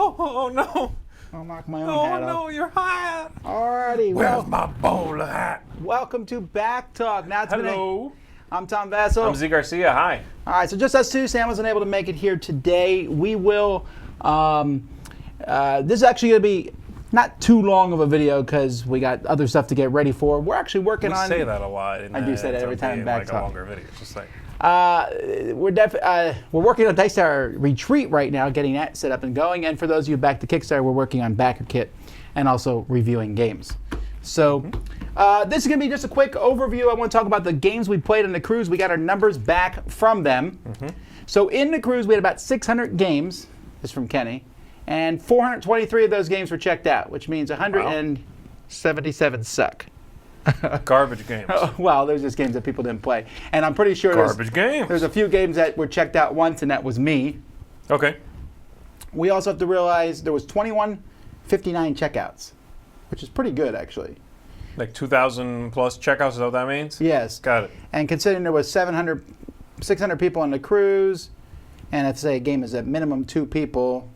Oh no. I'll knock my own hat off. Oh no, your hat. Alrighty, Where's my bowler hat? welcome to BackTalk. Now it's Hello. I'm Tom Vassell. I'm Z Garcia. Hi. All right, so just us two. Sam wasn't able to make it here today. We will. This is actually going to be not too long of a video because we got other stuff to get ready for. We're actually working on. You say that a lot. I do say that every time Like BackTalk. a longer video. Just like. We're working on Dice Tower Retreat right now, getting that set up and going. And for those of you back to Kickstarter, we're working on Backer Kit and also reviewing games. So this is going to be just a quick overview. I want to talk about the games we played on the cruise. We got our numbers back from them. So in the cruise, we had about 600 games. This is from Kenny. And 423 of those games were checked out, which means 177 suck. Garbage games. Well, there's just games that people didn't play. And I'm pretty sure games. there's a few games that were checked out once, and that was me. Okay. We also have to realize there was 2159 checkouts, which is pretty good, actually. Like 2,000 plus checkouts, is that what that means? Yes. Got it. And considering there was 600 people on the cruise, and let's say a game is at minimum 2 people,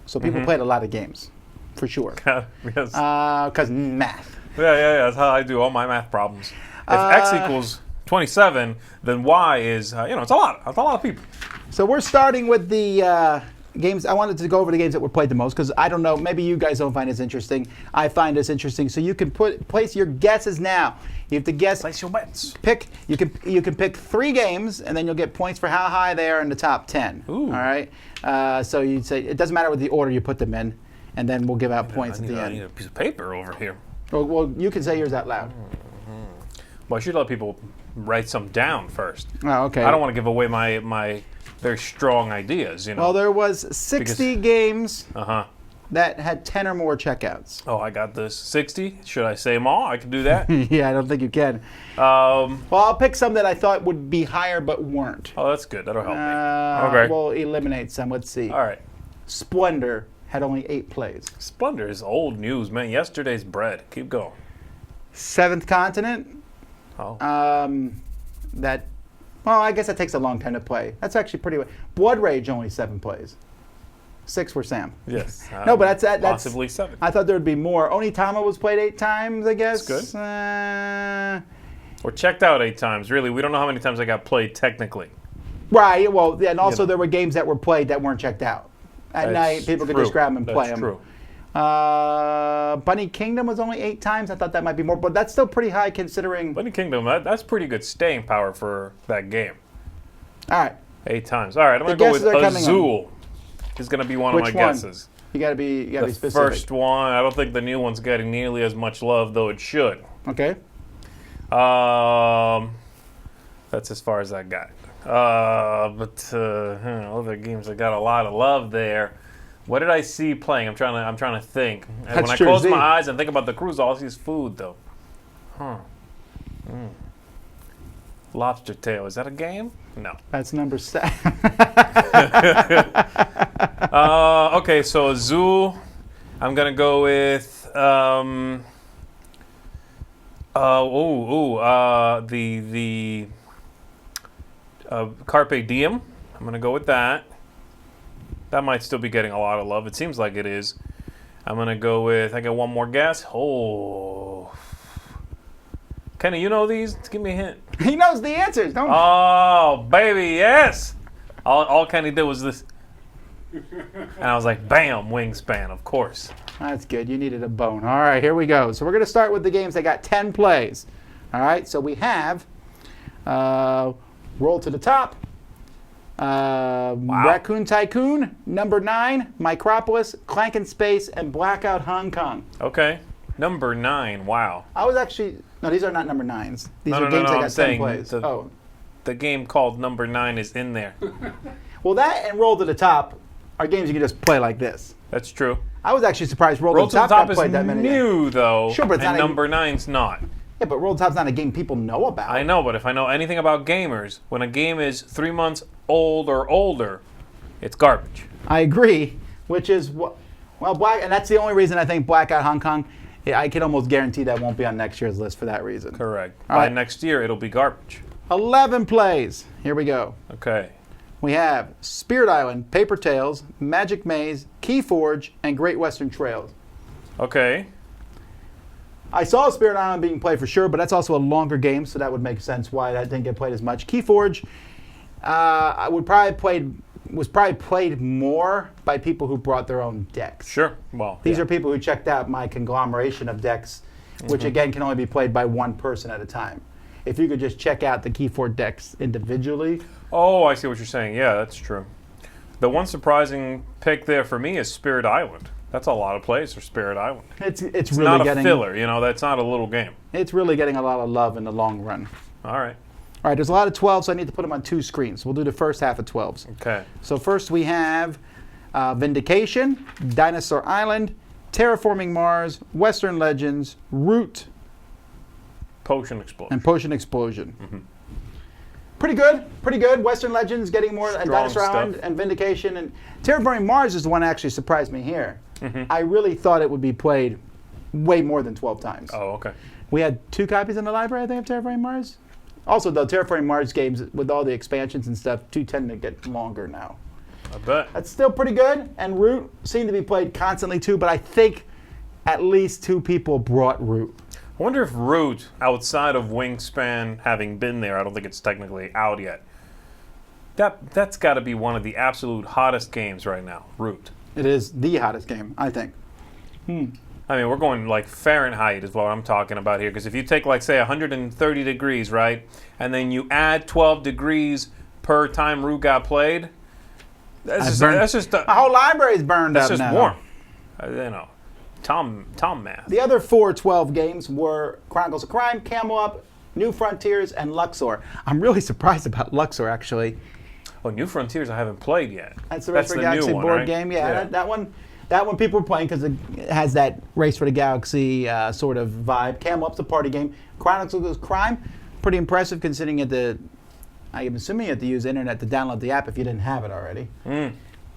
so people played a lot of games, for sure. Yes. Because math. Yeah. That's how I do all my math problems. If X equals 27, then Y is, it's a lot. It's a lot of people. So we're starting with the games. I wanted to go over the games that were played the most because I don't know, maybe you guys don't find this interesting. I find this interesting. So you can place your guesses now. You have to guess. Place your bets. You can pick 3 games and then you'll get points for how high they are in the top 10. Ooh. All right. So you'd say it doesn't matter what the order you put them in, and then we'll give out points at the I end. need a piece of paper over here. Well, you can say yours out loud. Well, I should let people write some down first. Oh, okay. I don't want to give away my very strong ideas, Well, there was 60 games that had 10 or more checkouts. Oh, I got this. 60? Should I say them all? I can do that. Yeah, I don't think you can. Well, I'll pick some that I thought would be higher but weren't. Oh, that's good. That'll help me. Okay. We'll eliminate some. Let's see. All right. Splendor had only 8 plays. Splendor is old news, man. Yesterday's bread. Keep going. Seventh Continent. Oh. Well, I guess that takes a long time to play. That's actually pretty. Blood Rage only 7 plays. 6 were Sam. Yes. No, but that's possibly 7. I thought there would be more. Onitama was played 8 times, I guess. That's good. Or Or checked out 8 times. Really, we don't know how many times I got played technically. Right. Well, and also there were games that were played that weren't checked out. At night, people could just grab them and play them. That's true. Bunny Kingdom was only 8 times. I thought that might be more, but that's still pretty high considering. Bunny Kingdom, that's pretty good staying power for that game. All right. 8 times. All right, I'm going to go with guesses Azul. Is going to be one of my guesses. You got to be specific. The first one, I don't think the new one's getting nearly as much love, though it should. Okay. That's as far as I got. But other games that got a lot of love there. What did I see playing? I'm trying to think. And when I close my eyes and think about the cruise, all I see is food, though. Lobster tail. Is that a game? No. That's number 7. Okay, so Azul. I'm gonna go with the Carpe Diem. I'm gonna go with that. That might still be getting a lot of love. It seems like it is. I'm gonna go with. I got one more guess. Oh, Kenny, you know these? Give me a hint. He knows the answers, don't he? Oh, baby, yes. All Kenny did was this. And I was like, bam, Wingspan, of course. That's good. You needed a bone. All right, here we go. So we're going to start with the games that got 10 plays. All right, so we have Roll to the Top, Raccoon Tycoon, number 9, Micropolis, Clank in Space, and Blackout Hong Kong. Okay. Number 9, wow. I was actually... No, these are not number 9s. These are games that got 10 plays. The game called number 9 is in there. Well, that and Roll to the Top are games you can just play like this. That's true. I was actually surprised Roll to the Top got played that many. New, though. Sure, but it's and not number 9's not. Yeah, but Roll to the Top's not a game people know about. I know, but if I know anything about gamers, when a game is 3 months old or older, it's garbage. I agree, which is and that's the only reason I think Blackout Hong Kong. I can almost guarantee that won't be on next year's list for that reason. Correct. All By right. next year, it'll be garbage. 11 plays. Here we go. Okay. we have Spirit Island, Paper Tales, Magic Maze, Keyforge, and Great Western Trails. Okay. I saw Spirit Island being played for sure, but that's also a longer game, so that would make sense why that didn't get played as much. Keyforge, was probably played more by people who brought their own decks. Sure. Well, These are people who checked out my conglomeration of decks, which again can only be played by one person at a time. If you could just check out the Keyforge decks individually. Oh, I see what you're saying. Yeah, that's true. The one surprising pick there for me is Spirit Island. That's a lot of plays for Spirit Island. It's It's really not a getting filler, that's not a little game. It's really getting a lot of love in the long run. All right. All right, there's a lot of 12s, so I need to put them on 2 screens. We'll do the first half of 12s. Okay. So first we have Vindication, Dinosaur Island, Terraforming Mars, Western Legends, Root, Potion Explosion. and Potion Explosion. Pretty good. Western Legends getting more, and Strong Dinosaur Island, stuff. and Vindication, and Terraforming Mars is the one that actually surprised me here. I really thought it would be played way more than 12 times. Oh, okay. We had 2 copies in the library, I think, of Terraforming Mars. Also, though, Terraforming Mars games, with all the expansions and stuff, do tend to get longer now. I bet. That's still pretty good, and Root seemed to be played constantly too, but I think at least 2 people brought Root. I wonder if Root, outside of Wingspan having been there, I don't think it's technically out yet. That's got to be one of the absolute hottest games right now, Root. It is the hottest game, I think. I mean, we're going like Fahrenheit is what I'm talking about here. Because if you take, like, say, 130 degrees, right, and then you add 12 degrees per time Root got played, that's just My whole library is burned up just now. warm. Tom math. The other 4 12 games were Chronicles of Crime, Camel Up, New Frontiers, and Luxor. I'm really surprised about Luxor, actually. Oh, New Frontiers I haven't played yet. That's the Race for the Galaxy new one, board right? game. Yeah, that one people were playing because it has that Race for the Galaxy sort of vibe. Camel Up's a party game. Chronicles of Crime, pretty impressive considering I'm assuming you had to use the internet to download the app if you didn't have it already.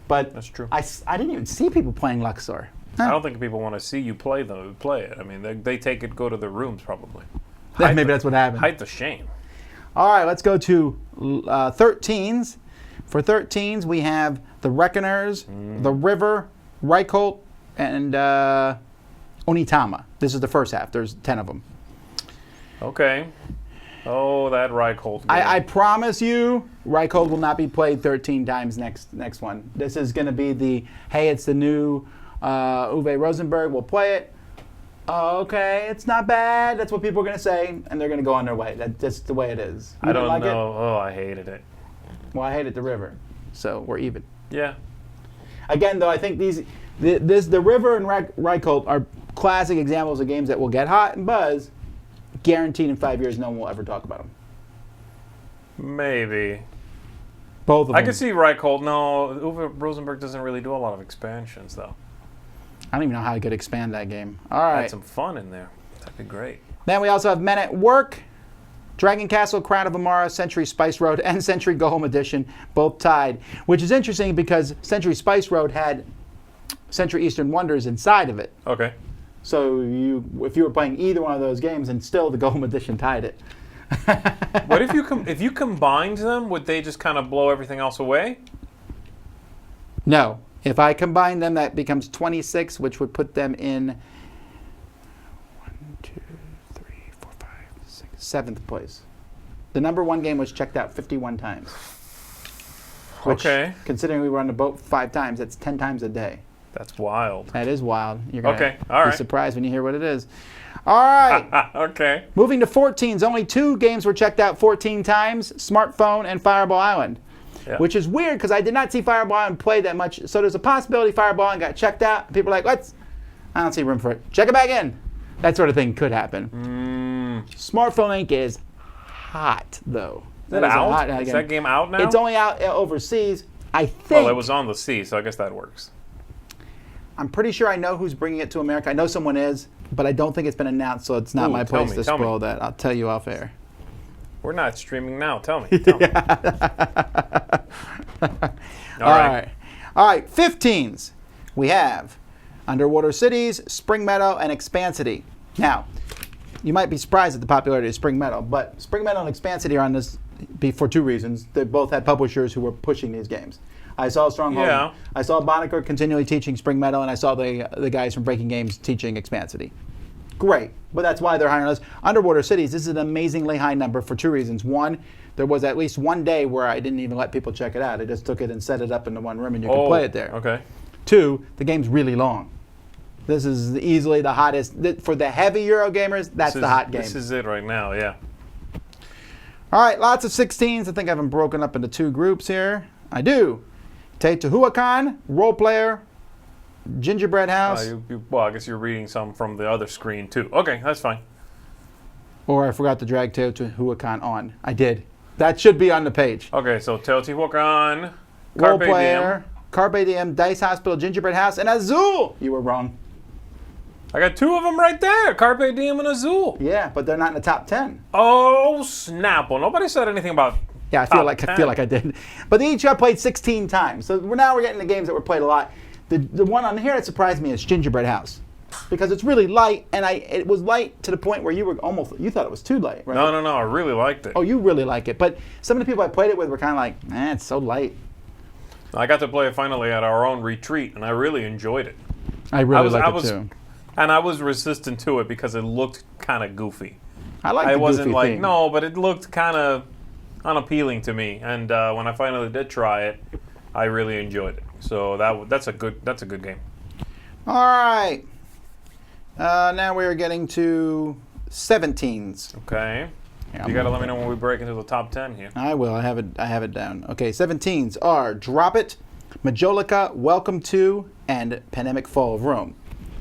But That's true. I didn't even see people playing Luxor. I don't think people want to see you play it. I mean, they take it, go to their rooms probably. Maybe that's what happened. Hide the shame. All right, let's go to 13s. For 13s, we have The Reckoners, The River, Reichholt, and Onitama. This is the first half. There's 10 of them. Okay. Oh, that Reichholt game. I promise you, Reichholt will not be played 13 times next one. This is going to be it's the new Uwe Rosenberg. We'll play it. Okay, it's not bad. That's what people are going to say, and they're going to go on their way. That's just the way it is. I don't know. Oh, I hated it. Well, I hated The River, so we're even. Yeah. Again, though, I think the River and Reichholt are classic examples of games that will get hot and buzz. Guaranteed in 5 years, no one will ever talk about them. Maybe. Both of them. I could see Reichholt. No, Uwe Rosenberg doesn't really do a lot of expansions, though. I don't even know how I could expand that game. All right. Had some fun in there. That'd be great. Then we also have Men at Work, Dragon Castle, Crown of Amara, Century Spice Road, and Century Go Home Edition, both tied. Which is interesting because Century Spice Road had Century Eastern Wonders inside of it. Okay. So if you were playing either one of those games, and still the Go Home Edition tied it. What if you combined them? Would they just kind of blow everything else away? No. If I combine them, that becomes 26, which would put them in 1, 2, 3, 4, 5, 6, 7th place. The number 1 game was checked out 51 times. Which, Okay. considering we were on the boat 5 times, that's 10 times a day. That's wild. That is wild. You're going Okay, to all be right. surprised when you hear what it is. All right. Okay. Moving to 14s, only 2 games were checked out 14 times, Smartphone and Fireball Island. Yeah. Which is weird because I did not see Fireball Island play that much. So there's a possibility Fireball Island got checked out. People are like, I don't see room for it. Check it back in. That sort of thing could happen. Smartphone Inc. is hot, though. Is it out? Is that game out now? It's only out overseas. I think. Well, it was on the sea, so I guess that works. I'm pretty sure I know who's bringing it to America. I know someone is, but I don't think it's been announced, so it's not my place to spoil that. I'll tell you off air. We're not streaming now. Tell me. All right. All right. 15s. We have Underwater Cities, Spring Meadow, and Expansity. Now, you might be surprised at the popularity of Spring Meadow, but Spring Meadow and Expansity are on this for two reasons. They both had publishers who were pushing these games. I saw Stronghold. Yeah. I saw Boddicker continually teaching Spring Metal, and I saw the guys from Breaking Games teaching Expansity. Great, but that's why they're higher on the list. Underwater Cities, this is an amazingly high number for two reasons. One, there was at least one day where I didn't even let people check it out. I just took it and set it up into one room, and you could play it there. Okay. Two, the game's really long. This is easily the hottest. For the heavy Eurogamers, that's the hot game. This is it right now, yeah. All right, lots of 16s. I think I have them broken up into two groups here. I do. Teotihuacan, Role Player, Gingerbread House. Well, I guess you're reading some from the other screen, too. Okay, that's fine. Or I forgot to drag Teotihuacan on. I did. That should be on the page. Okay, so Teotihuacan, Role Carpe Player, Diem. Carpe Diem, Dice Hospital, Gingerbread House, and Azul. You were wrong. I got two of them right there, Carpe Diem and Azul. Yeah, but they're not in the top 10. Oh, snap. Well, nobody said anything about Yeah, I feel like I did. But they each got played 16 times. So now we're getting the games that were played a lot. The one on here that surprised me is Gingerbread House. Because it's really light, and it was light to the point where you thought it was too light, right? No, I really liked it. Oh, you really like it. But some of the people I played it with were kind of like, it's so light. I got to play it finally at our own retreat, and I really enjoyed it. I really like it too. And I was resistant to it because it looked kind of goofy. I like the goofy wasn't like, theme. no, but it looked kind of unappealing to me. And when I finally did try it, I really enjoyed it. So that's a good game. All right. Now we are getting to 17s. Okay. Yeah, You got to let me know when we break into the top 10 here. I will. I have it down. Okay, 17s are Drop It, Majolica, Welcome to, and Pandemic Fall of Rome.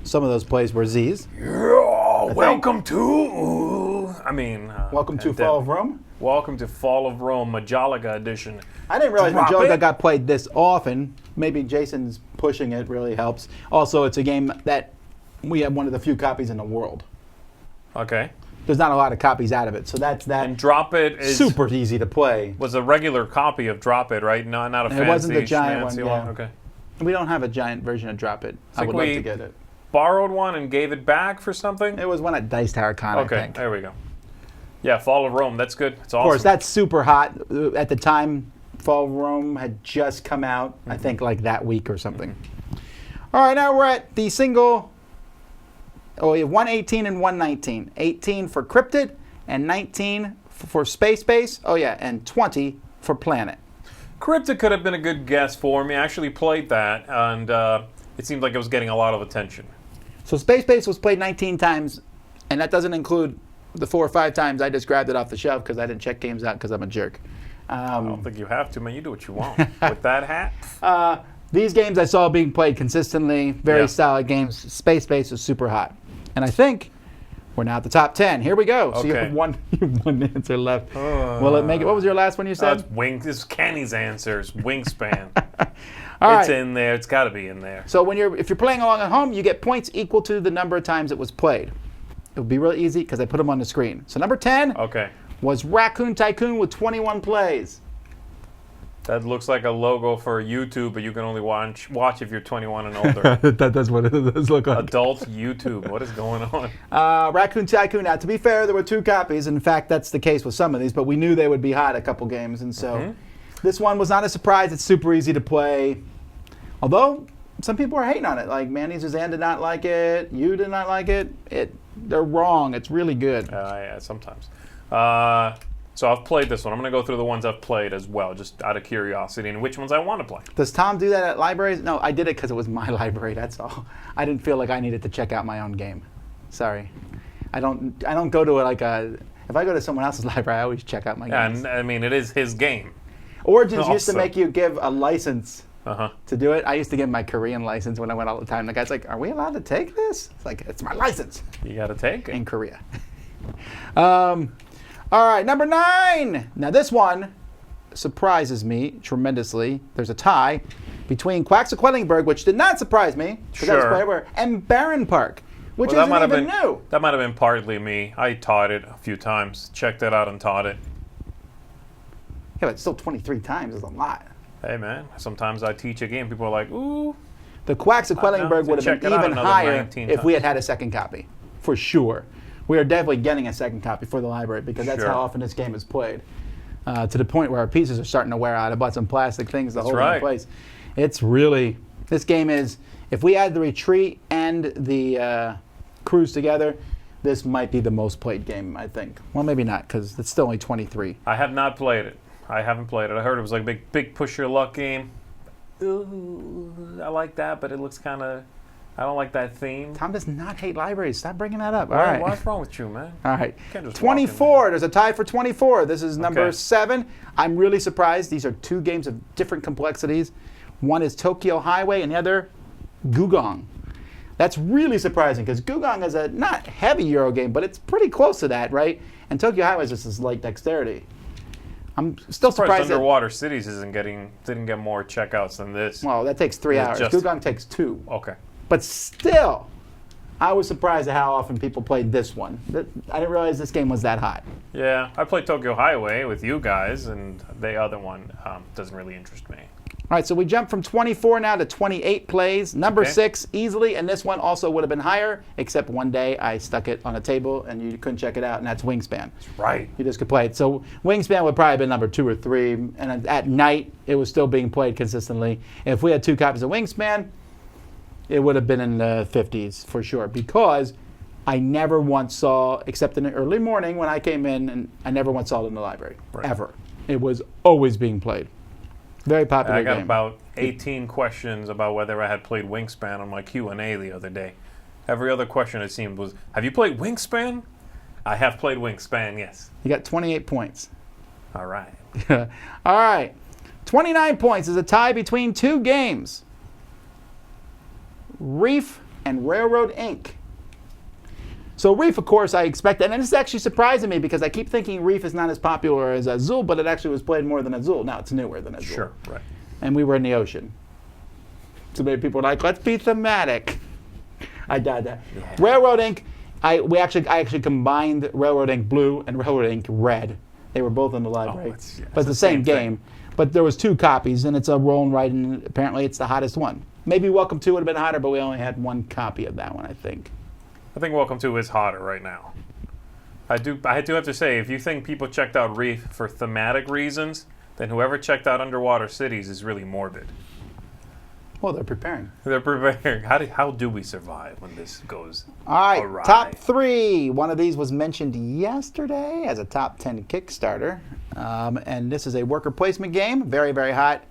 Some of those plays were Z's. Yeah, welcome to. Welcome to Fall of Rome? Welcome to Fall of Rome, Majolica edition. I didn't realize Drop Majolica It. got played this often. Maybe Jason's pushing it really helps. Also, it's a game that we have one of the few copies in the world. Okay. There's not a lot of copies out of it, so that's that. And Drop It is super easy to play. Was a regular copy of Drop It, right? Not a fancy. It wasn't the giant one. schmancy Yeah. Okay. We don't have a giant version of Drop It. I like would like we- to get it. Borrowed one and gave it back for something. It was one at Dice Tower Con, I Okay, think. there we go. Yeah, Fall of Rome. That's good. It's awesome. Of course, that's super hot. At the time, Fall of Rome had just come out, I think like that week or something. All right, now we're at the single. Oh, we have 118 and 119. 18 for Cryptid and 19 for Space Base. Oh, yeah, and 20 for Planet. Cryptid could have been a good guess for me. I actually played that, and it seemed like it was getting a lot of attention. So Space Base was played 19 times, and that doesn't include the 4 or 5 times I just grabbed it off the shelf because I didn't check games out because I'm a jerk. I don't think you have to, man. You do what you want with that hat. These games I saw being played consistently, very Yeah. solid games. Space Base is super hot. And I think we're now at the top 10. Here we go. So you Okay. have one answer left. Will it make it? What was your last one you said? This is Kenny's answers. Wingspan. All It's right. in there. It's got to be in there. So if you're playing along at home, you get points equal to the number of times it was played. It would be real easy because I put them on the screen. So number 10 Okay. was Raccoon Tycoon with 21 plays. That looks like a logo for YouTube, but you can only watch if you're 21 and older. That's what it does look like. Adult YouTube. What is going on? Raccoon Tycoon. Now, to be fair, there were 2 copies. In fact, that's the case with some of these, but we knew they would be hot a couple games, and so this one was not a surprise. It's super easy to play, although some people are hating on it. Like Manny Suzanne did not like it. You did not like it. They're wrong. It's really good. Yeah, sometimes. So I've played this one. I'm going to go through the ones I've played as well, just out of curiosity, and which ones I want to play. Does Tom do that at libraries? No, I did it because it was my library. That's all. I didn't feel like I needed to check out my own game. Sorry, I don't go to it like a. If I go to someone else's library, I always check out my games. And I mean, it is his game. Origins used to Awesome. make you give a license Uh-huh. to do it. I used to give my Korean license when I went all the time. The guy's like, "Are we allowed to take this?" It's like, "It's my license You got to take it. in Korea." All right, number 9. Now this one surprises me tremendously. There's a tie between Quacks of Quedlinburg, which did not surprise me, because that was Sure. played everywhere, and Baron Park, which Well, isn't even new. That might have been partly me. I taught it a few times, checked it out and taught it. Yeah, but still 23 times is a lot. Hey, man, sometimes I teach a game. People are like, ooh. The Quacks of know. Quedlinburg would have Check been it out even another higher 19 if we had times. had a second copy, for sure. We are definitely getting a second copy for the library because that's Sure. how often this game is played. to the point where our pieces are starting to wear out. I bought some plastic things to hold it right. in place. It's really, this game is, if we add the retreat and the cruise together, this might be the most played game, I think. Well, maybe not, because it's still only 23. I have not played it. I haven't played it. I heard it was like a big push your luck game. Ooh, I like that, but it looks kind of, I don't like that theme. Tom does not hate libraries. Stop bringing that up. All Why- right. What's wrong with you, man? All right. Can't just walk in 24. There's a tie for 24. This is number Okay. 7. I'm really surprised. These are 2 games of different complexities. One is Tokyo Highway and the other Gugong. That's really surprising because Gugong is a not heavy Euro game, but it's pretty close to that, right? And Tokyo Highway is just this light dexterity. I'm still surprised that, Underwater Cities didn't get more checkouts than this. well, that takes 3 Yeah, hours. just- Gugong takes 2. Okay. But still, I was surprised at how often people played this one. I didn't realize this game was that hot. Yeah, I played Tokyo Highway with you guys, and the other one doesn't really interest me. All right, so we jump from 24 now to 28 plays. Number Okay. 6, easily, and this one also would have been higher, except one day I stuck it on a table and you couldn't check it out, and that's Wingspan. Right. You just could play it. So Wingspan would probably have been number 2 or 3, and at night it was still being played consistently. If we had 2 copies of Wingspan, it would have been in the 50s for sure, because I never once saw, except in the early morning when I came in, and I never once saw it in the library, Right. ever. It was always being played. Very popular I got game. about 18 questions about whether I had played Wingspan on my Q&A the other day. Every other question it seemed was, have you played Wingspan? I have played Wingspan, yes. You got 28 points. All right. All right. 29 points is a tie between 2 games. Reef and Railroad Inc. So Reef, of course, I expected, and this is actually surprising me because I keep thinking Reef is not as popular as Azul, but it actually was played more than Azul. Now it's newer than Azul. Sure, right. And we were in the ocean. So many people were like, let's be thematic. I died that. Yeah. Railroad Inc. I actually combined Railroad Inc. Blue and Railroad Inc. Red. They were both in the library. it's But it's the same game. thing. But there was 2 copies, and it's a roll and write, and apparently it's the hottest one. Maybe Welcome to would have been hotter, but we only had 1 copy of that one, I think. I think Welcome to is hotter right now. I do have to say, if you think people checked out Reef for thematic reasons, then whoever checked out Underwater Cities is really morbid. Well, they're preparing. They're preparing. How do we survive when this goes All right, awry? top 3. One of these was mentioned yesterday as a top 10 Kickstarter. And this is a worker placement game, very, very hot.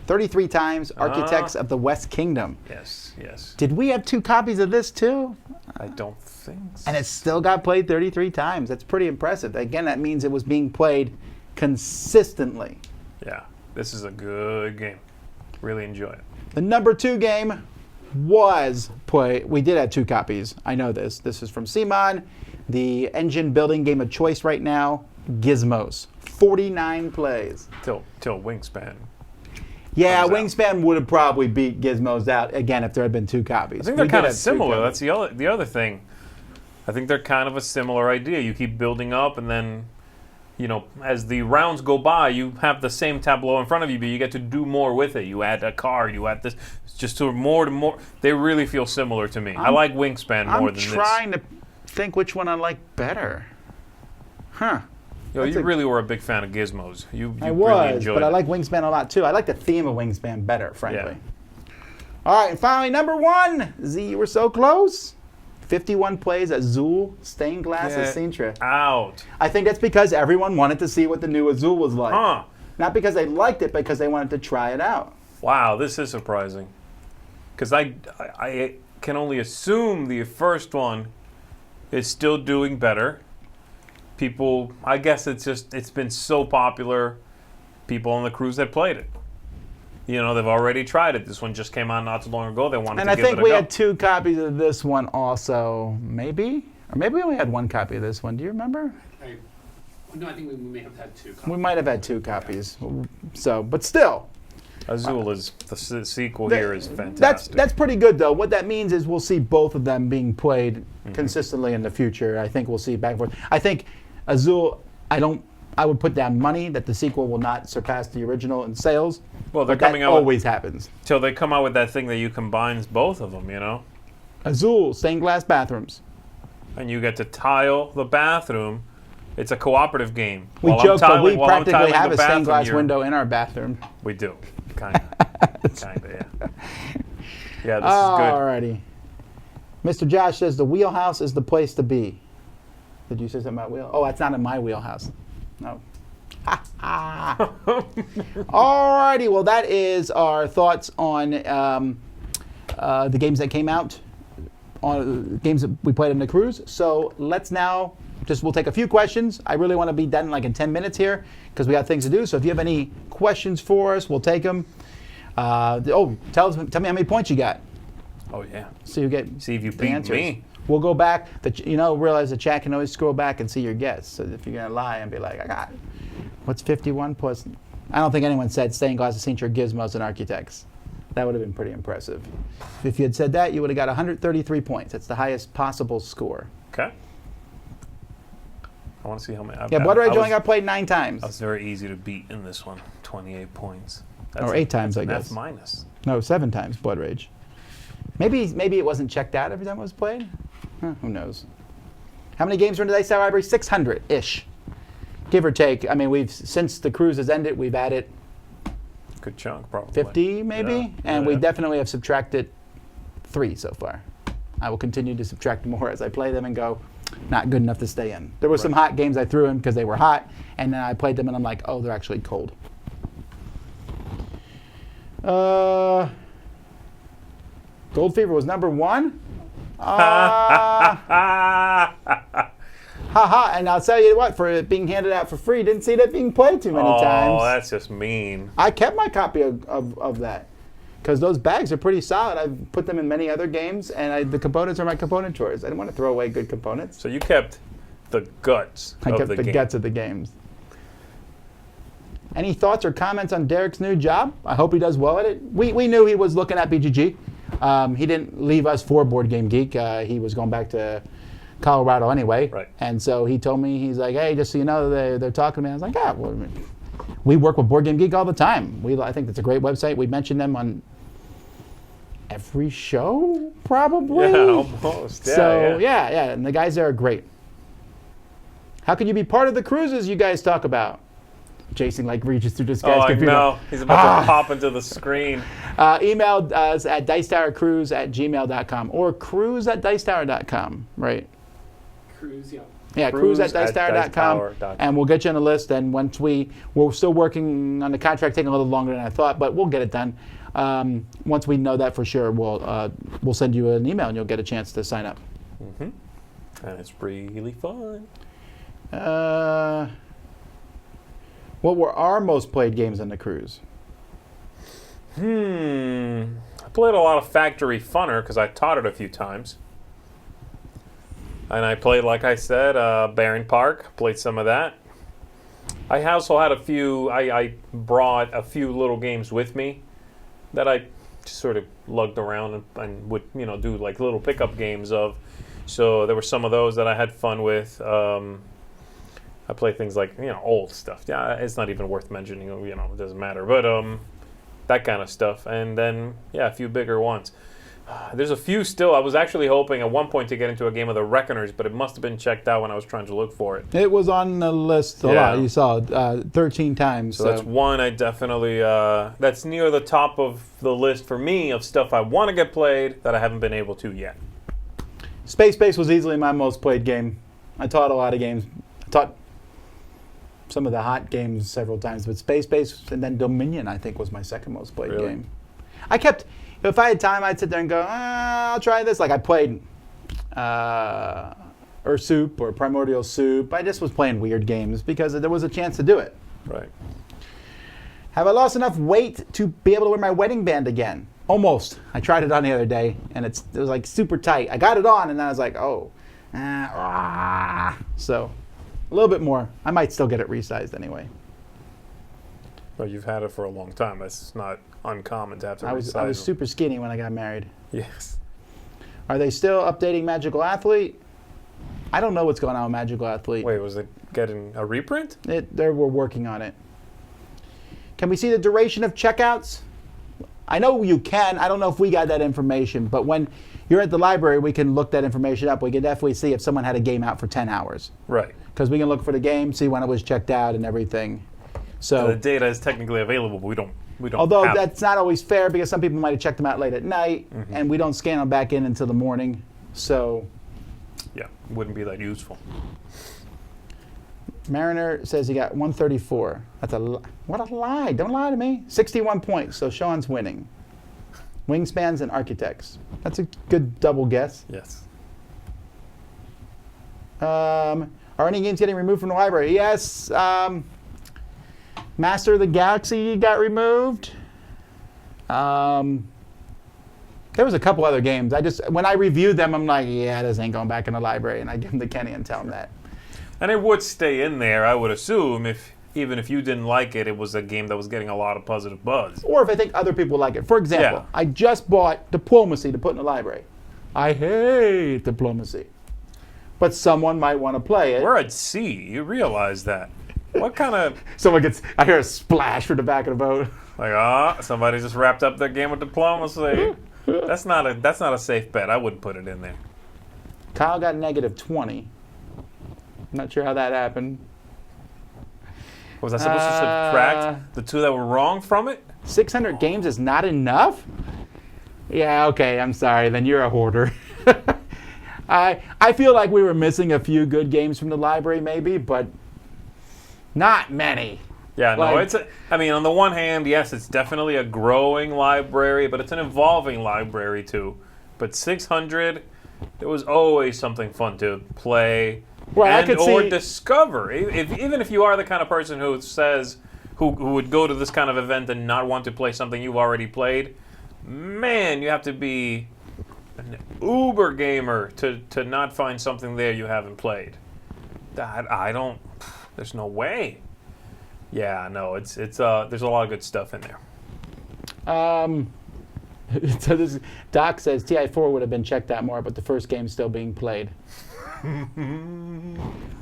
33 times, Architects of the West Kingdom. Yes, yes. Did we have 2 copies of this too? I don't think so. And it still got played 33 times. That's pretty impressive. Again, that means it was being played consistently. Yeah, this is a good game. Really enjoy it. The number 2 game was played. We did have 2 copies. I know this. This is from Simon, the engine building game of choice right now, Gizmos. 49 plays. Till Wingspan. Yeah, Comes out. Wingspan would have probably beat Gizmos out again if there had been 2 copies. I think We they're did kind of have 2 similar. copies. That's the other thing. I think they're kind of a similar idea. You keep building up, and then, as the rounds go by, you have the same tableau in front of you, but you get to do more with it. You add a card, you add this, it's just sort of more to more. They really feel similar to me. I like Wingspan more than this. I'm trying to think which one I like better. Huh. You really were a big fan of Gizmos. You I really was, enjoyed but I it. like Wingspan a lot too. I like the theme of Wingspan better, frankly. All right, and finally, number 1. Z, you were so close. 51 plays, Azul, stained glass, Get Sintra. out. I think that's because everyone wanted to see what the new Azul was like. Huh. Not because they liked it, because they wanted to try it out. Wow, this is surprising. Because I can only assume the first one is still doing better. People, I guess it's been so popular. People on the cruise that played it. They've already tried it. This one just came out not too long ago. They wanted And to I give think it a we go. had 2 copies of this one also, maybe? Or maybe we only had 1 copy of this one. Do you remember? No, I think we may have had 2 copies. We might have had 2 copies. So, but still. Azul is the sequel here is fantastic. That's pretty good, though. What that means is we'll see both of them being played consistently in the future. I think we'll see back and forth. I think Azul, I would put down money that the sequel will not surpass the original in sales. Well, they're but that coming out always happens. till they come out with that thing that you combines both of them. Azul, stained glass bathrooms. And you get to tile the bathroom It's a cooperative game. We While I'm joke, but we tiling- while I'm practically tiling have the a stained bathroom, glass you're- window in our bathroom. We do. Kind of. Yeah. Yeah, this is good. Alrighty. Mr. Josh says the wheelhouse is the place to be. Did you say something about wheel? Oh, that's not in my wheelhouse. No. Alrighty, well, that is our thoughts on the games that came out, on games that we played in the cruise. So let's now we'll take a few questions. I really want to be done like in 10 minutes here because we got things to do. So if you have any questions for us, we'll take them. Tell me how many points you got. Oh, yeah. So you get See if you the beat answers. me. We'll go back. Realize the chat can always scroll back and see your guess. So if you're gonna lie and be like, I got, what's 51 plus? I don't think anyone said stained glass signature gizmos and architects. That would have been pretty impressive. If you had said that, you would have got 133 points. That's the highest possible score. Okay. I want to see how many. Yeah, Blood Rage only got played 9 times. That was very easy to beat in this one. 28 points. Or 8 times, I guess. F minus. No, 7 times Blood Rage. Maybe it wasn't checked out every time it was played. Who knows? How many games are in the Dice Tower Library? 600-ish, give or take. I mean, since the cruise has ended, we've added Good chunk, probably. 50 maybe, Yeah. and we Yeah. definitely have subtracted 3 so far. I will continue to subtract more as I play them and go, not good enough to stay in. There were some hot games I threw in because they were hot, and then I played them and I'm like, oh, they're actually cold. Gold Fever was number 1. Haha, and I'll tell you what, for it being handed out for free, didn't see that being played too many times. Oh, that's just mean. I kept my copy of that because those bags are pretty solid. I've put them in many other games, and the components are my component drawers. I didn't want to throw away good components. So you kept the guts I of kept the the game. guts of the games. Any thoughts or comments on Derek's new job? I hope he does well at it. We knew he was looking at BGG. He didn't leave us for Board Game Geek. He was going back to Colorado anyway. Right. And so he told me, he's like, hey, just so you know, they're talking to me. I was like, yeah, well, we work with Board Game Geek all the time. I think it's a great website. We mention them on every show, probably. Yeah, almost. Yeah, So, yeah, and the guys there are great. How can you be part of the cruises you guys talk about? Jason reaches through this guy's Oh, I computer. know. He's about to pop into the screen. Email us at dicetowercruise@gmail.com or cruise@dicetower.com, right? Cruise, yeah. Yeah, Cruise cruise@dicetower.com, dicetower.com. and we'll get you on the list. And once we're still working on the contract, taking a little longer than I thought, but we'll get it done. Once we know that for sure, we'll send you an email and you'll get a chance to sign up. And it's really fun. What were our most played games on the cruise? I played a lot of Factory Funner because I taught it a few times. And I played, like I said, Barron Park. Played some of that. I also had a few, I brought a few little games with me that I just sort of lugged around and would, do like little pickup games of. So there were some of those that I had fun with. I play things like, old stuff. Yeah, it's not even worth mentioning, it doesn't matter. But that kind of stuff. And then, a few bigger ones. There's a few still. I was actually hoping at one point to get into a game of the Reckoners, but it must have been checked out when I was trying to look for it. It was on the list a lot. You saw it 13 times. So that's one I definitely, that's near the top of the list for me of stuff I want to get played that I haven't been able to yet. Space Base was easily my most played game. I taught a lot of games. I taught some of the hot games several times, but Space Base and then Dominion, I think, was my second most played Really? game. I kept, if I had time, I'd sit there and go, I'll try this. Like I played Earth Soup or Primordial Soup. I just was playing weird games because there was a chance to do it. Right. Have I lost enough weight to be able to wear my wedding band again? Almost. I tried it on the other day, and it was like super tight. I got it on, and then I was like, so a little bit more. I might still get it resized anyway. Well, you've had it for a long time. That's not uncommon to have to I was resize them. super skinny when I got married. Yes. Are they still updating Magical Athlete? I don't know what's going on with Magical Athlete. Wait, was it getting a reprint? We're working on it. Can we see the duration of checkouts? I know you can. I don't know if we got that information, but when you're at the library, we can look that information up. We can definitely see if someone had a game out for 10 hours. Right. Because we can look for the game, see when it was checked out and everything. So the data is technically available, but we don't. Although have that's not always fair because some people might have checked them out late at night, Mm-hmm. and we don't scan them back in until the morning. So Yeah, wouldn't be that useful. Mariner says he got 134. That's what a lie. Don't lie to me. 61 points, so Sean's winning. Wingspans and Architects. That's a good double guess. Yes. Are any games getting removed from the library? Yes. Master of the Galaxy got removed. There was a couple other games. When I reviewed them, I'm like, yeah, this ain't going back in the library, and I give them to Kenny and tell him that. And it would stay in there, I would assume, even if you didn't like it, it was a game that was getting a lot of positive buzz. Or if I think other people like it. For example, Yeah. I just bought Diplomacy to put in the library. I hate Diplomacy. But someone might want to play it. We're at sea. You realize that. What kind of I hear a splash from the back of the boat. somebody just wrapped up their game with Diplomacy. That's not a safe bet. I wouldn't put it in there. Kyle got negative 20. Not sure how that happened. Was I supposed to subtract the two that were wrong from it? 600 games is not enough? Yeah, okay, I'm sorry. Then you're a hoarder. I feel like we were missing a few good games from the library maybe, but not many. Yeah, no, Like- on the one hand, yes, it's definitely a growing library, but it's an evolving library too. But 600, there was always something fun to play Well, I and could or see- discover. Even if you are the kind of person who would go to this kind of event and not want to play something you've already played, man, you have to be an uber gamer to not find something there you haven't played. There's no way. Yeah, no, it's there's a lot of good stuff in there. So Doc says TI4 would have been checked out more, but the first game's still being played.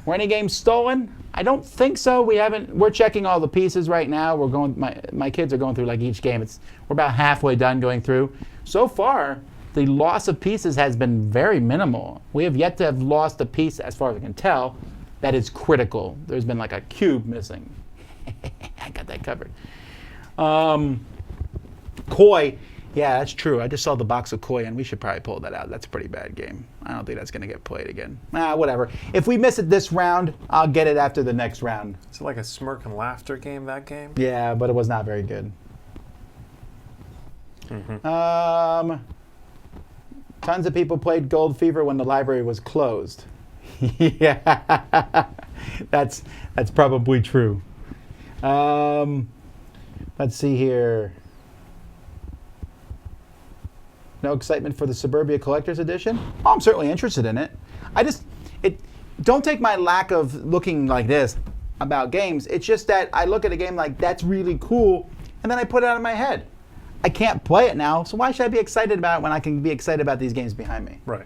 Were any games stolen? I don't think so. We're checking all the pieces right now. We're going. My kids are going through like each game. We're about halfway done going through. So far, the loss of pieces has been very minimal. We have yet to have lost a piece, as far as I can tell, that is critical. There's been like a cube missing. I got that covered. Koi. Yeah, that's true. I just saw the box of Koi, and we should probably pull that out. That's a pretty bad game. I don't think that's going to get played again. Whatever. If we miss it this round, I'll get it after the next round. Is it like a smirk and laughter game, that game? Yeah, but it was not very good. Mm-hmm. Tons of people played Gold Fever when the library was closed. Yeah, that's probably true. Let's see here. No excitement for the Suburbia Collector's Edition? Oh, I'm certainly interested in it. Don't take my lack of looking like this about games. It's just that I look at a game like, that's really cool, and then I put it out of my head. I can't play it now, so why should I be excited about it when I can be excited about these games behind me? Right.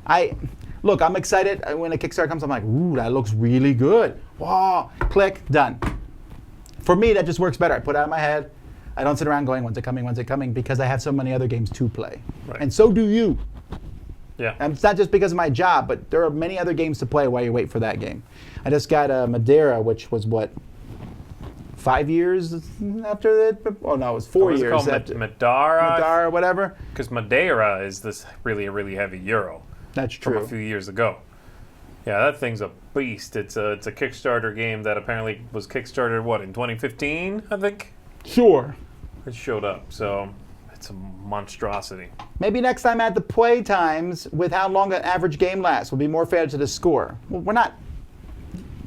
I'm excited when a Kickstarter comes. I'm like, ooh, that looks really good. Wow, click, done. For me, that just works better. I put it out of my head. I don't sit around going, when's it coming, because I have so many other games to play. Right. And so do you. Yeah. And it's not just because of my job, but there are many other games to play while you wait for that game. I just got Madeira, which was 5 years after it? Oh, no, it was 4 What years was it called? after. Madeira? Whatever. Because Madeira is this really a really heavy euro That's from true. a few years ago. Yeah, that thing's a beast. It's a Kickstarter game that apparently was Kickstarted, in 2015, I think? Sure. It showed up, so it's a monstrosity. Maybe next time at the play times with how long an average game lasts will be more fair to the score. Well, we're not.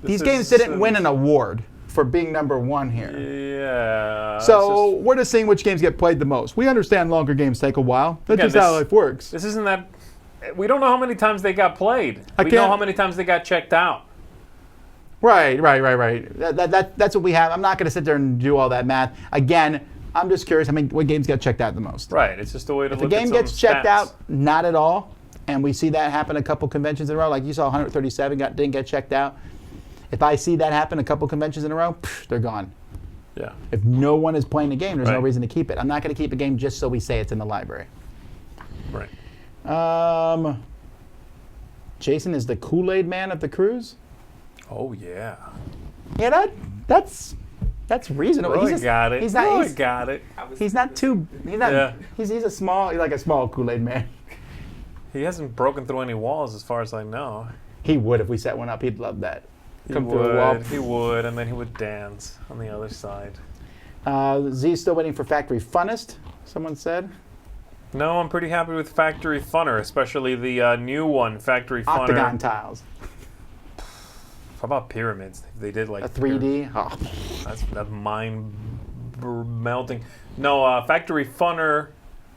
These games didn't win an award for being number one here. Yeah. So we're just seeing which games get played the most. We understand longer games take a while. That's Again, just how life works. This isn't that. We don't know how many times they got played. We know can't- how many times they got checked out. Right. That's what we have. I'm not going to sit there and do all that math. Again, I'm just curious. What games get checked out the most? Right. It's just a way to If a look at game some gets checked stats. out, not at all, and we see that happen a couple conventions in a row, like you saw 137 didn't get checked out. If I see that happen a couple conventions in a row, they're gone. Yeah. If no one is playing the game, there's no Right. reason to keep it. I'm not going to keep a game just so we say it's in the library. Right. Jason is the Kool-Aid man of the cruise. Oh yeah. Yeah, that's reasonable. Roy got it. He's not. Roy He's, got it. he's not too. He's not. Yeah. He's a small, like a small Kool-Aid man. He hasn't broken through any walls, as far as I know. He would if we set one up. He'd love that. He Come through a wall. would. He would, and then he would dance on the other side. Z's still waiting for Factory Funnest. Someone said. No, I'm pretty happy with Factory Funner, especially the new one, Factory Funner. Octagon tiles. How about pyramids? They did like A 3D. Oh. That's mind melting. No, Factory Funner,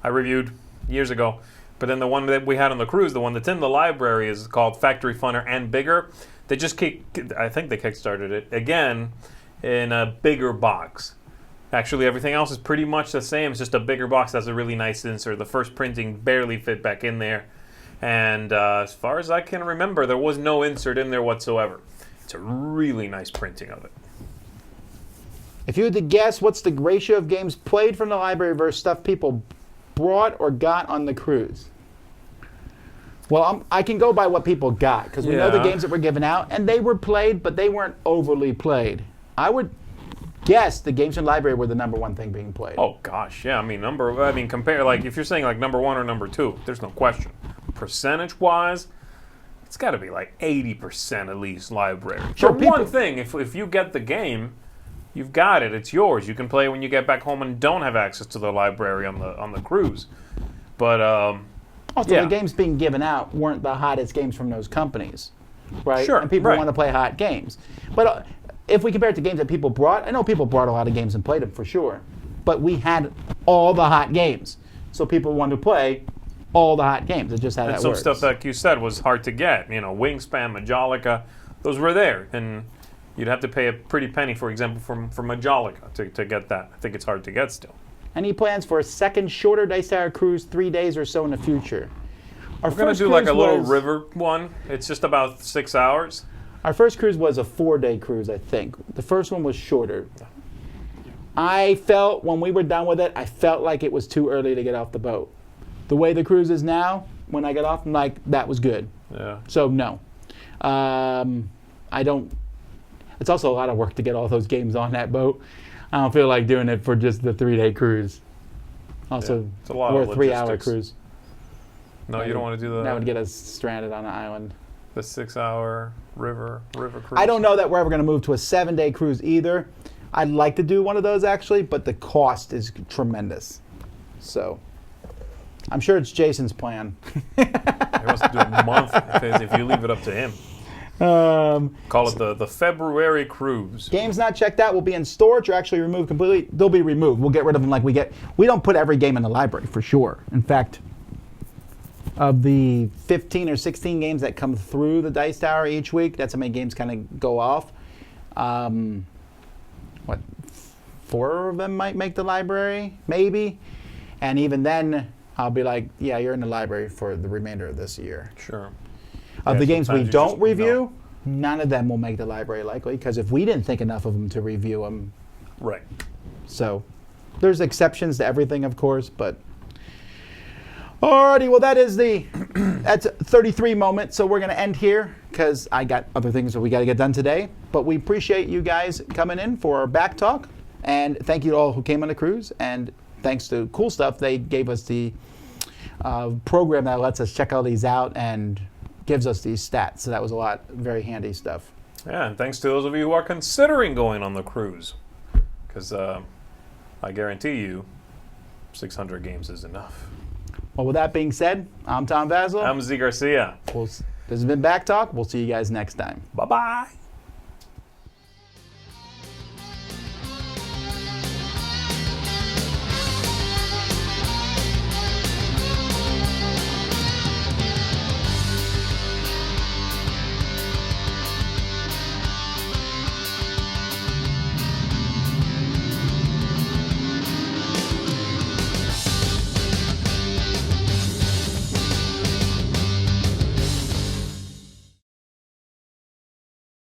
I reviewed years ago, but then the one that we had on the cruise, the one that's in the library, is called Factory Funner and Bigger. They just I think they kickstarted it again in a bigger box. Actually, everything else is pretty much the same. It's just a bigger box that's a really nice insert. The first printing barely fit back in there, and as far as I can remember, there was no insert in there whatsoever. It's a really nice printing of it. If you had to guess, what's the ratio of games played from the library versus stuff people brought or got on the cruise? Well, I can go by what people got, because we know the Yeah. games that were given out, and they were played, but they weren't overly played. I would guess the games in the library were the number one thing being played. Oh gosh, yeah. I mean, compare, like, if you're saying like number one or number two, there's no question. Percentage-wise, it's got to be like 80% at least library. Sure, For one thing, if you get the game, you've got it. It's yours. You can play when you get back home and don't have access to the library on the cruise. But Also, yeah. the games being given out weren't the hottest games from those companies, right? Sure, And people right. want to play hot games. But if we compare it to games that people brought, I know people brought a lot of games and played them for sure. But we had all the hot games. So people wanted to play all the hot games. It's just how and that some works. stuff, like you said, was hard to get. You know, Wingspan, Majolica, those were there. And you'd have to pay a pretty penny, for example, for Majolica to get that. I think it's hard to get still. Any plans for a second shorter Dice Tower cruise, 3 days or so in the future? Our We're going to first do like a cruise little was- river one. It's just about 6 hours. Our first cruise was a 4-day cruise, I think. The first one was shorter. I felt, when we were done with it, I felt like it was too early to get off the boat. The way the cruise is now, when I get off, I'm like, that was good. Yeah. So, no. I don't... It's also a lot of work to get all those games on that boat. I don't feel like doing it for just the 3-day cruise. Also, Yeah, it's a lot or of a 3-hour logistics. cruise. No, you don't want to do That would the get us stranded on an island. 6-hour river cruise. I don't know that we're ever going to move to a 7-day cruise either. I'd like to do one of those actually, but the cost is tremendous. So I'm sure it's Jason's plan. He wants to do a month if you leave it up to him. Call it the February cruise. Games not checked out will be in storage or actually removed completely. They'll be removed. We'll get rid of them like we get. We don't put every game in the library for sure. In fact, of the 15 or 16 games that come through the Dice Tower each week, that's how many games kind of go off. 4 of them might make the library, maybe. And even then, I'll be like, yeah, you're in the library for the remainder of this year. Sure. Of Yeah, the games we sometimes you don't just- review, none of them will make the library likely, because if we didn't think enough of them to review them. Right. So there's exceptions to everything, of course, but alrighty, well that's 33 moments, so we're gonna end here because I got other things that we gotta get done today. But we appreciate you guys coming in for our back talk, and thank you to all who came on the cruise, and thanks to Cool Stuff, they gave us the program that lets us check all these out and gives us these stats. So that was a lot, very handy stuff. Yeah, and thanks to those of you who are considering going on the cruise, because I guarantee you 600 games is enough. Well, with that being said, I'm Tom Vasel. I'm Z Garcia. This has been Back Talk. We'll see you guys next time. Bye-bye.